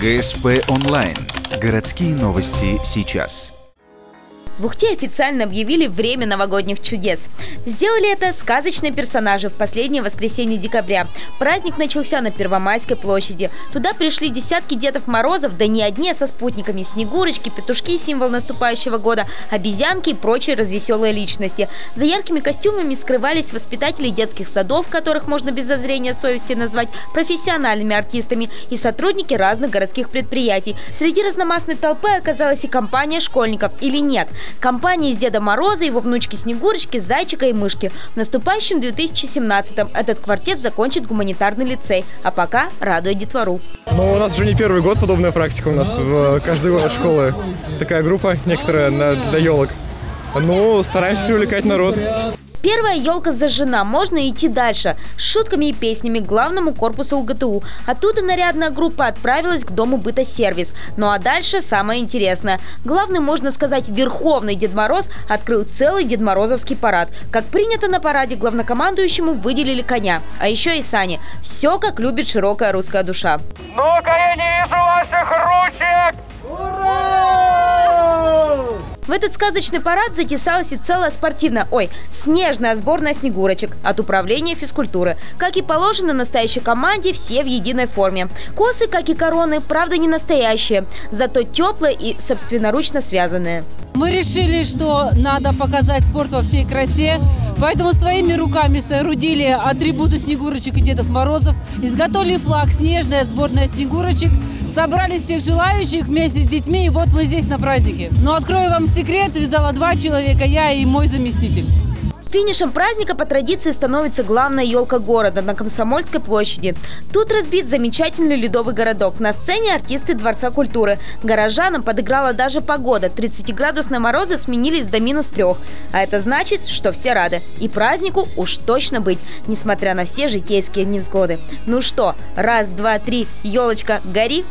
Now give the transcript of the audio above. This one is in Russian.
ГСП онлайн. Городские новости сейчас. В Ухте официально объявили время новогодних чудес. Сделали это сказочные персонажи в последнее воскресенье декабря. Праздник начался на Первомайской площади. Туда пришли десятки Дедов Морозов, да не одни, а со спутниками. Снегурочки, петушки – символ наступающего года, обезьянки и прочие развеселые личности. За яркими костюмами скрывались воспитатели детских садов, которых можно без зазрения совести назвать профессиональными артистами, и сотрудники разных городских предприятий. Среди разномастной толпы оказалась и компания школьников, или нет. Компания из Деда Мороза, его внучки Снегурочки, Зайчика и Мышки. В наступающем 2017-м этот квартет закончит гуманитарный лицей, а пока радует детвору. Ну, у нас уже не первый год подобная практика. У нас в каждый год школы такая группа, некоторая для елок. Ну, стараемся привлекать народ. Первая елка зажжена, можно идти дальше. С шутками и песнями к главному корпусу УГТУ. Оттуда нарядная группа отправилась к дому быта-сервис. Ну а дальше самое интересное. Главный, можно сказать, верховный Дед Мороз открыл целый Дед Морозовский парад. Как принято на параде, главнокомандующему выделили коня. А еще и сани. Все, как любит широкая русская душа. Ну-ка, я не вижу ваших ручек! В этот сказочный парад затесалась и целая снежная сборная снегурочек от управления физкультуры. Как и положено настоящей команде, все в единой форме. Косы, как и короны, правда не настоящие, зато теплые и собственноручно связанные. Мы решили, что надо показать спорт во всей красе, поэтому своими руками соорудили атрибуты Снегурочек и Дедов Морозов, изготовили флаг «Снежная сборная Снегурочек», собрали всех желающих вместе с детьми, и вот мы здесь на празднике. Но открою вам секрет, вязала 2 человека, я и мой заместитель. Финишем праздника по традиции становится главная елка города на Комсомольской площади. Тут разбит замечательный ледовый городок. На сцене артисты Дворца культуры. Горожанам подыграла даже погода. 30-градусные морозы сменились до -3. А это значит, что все рады. И празднику уж точно быть, несмотря на все житейские невзгоды. Ну что, раз, два, три, елочка, гори!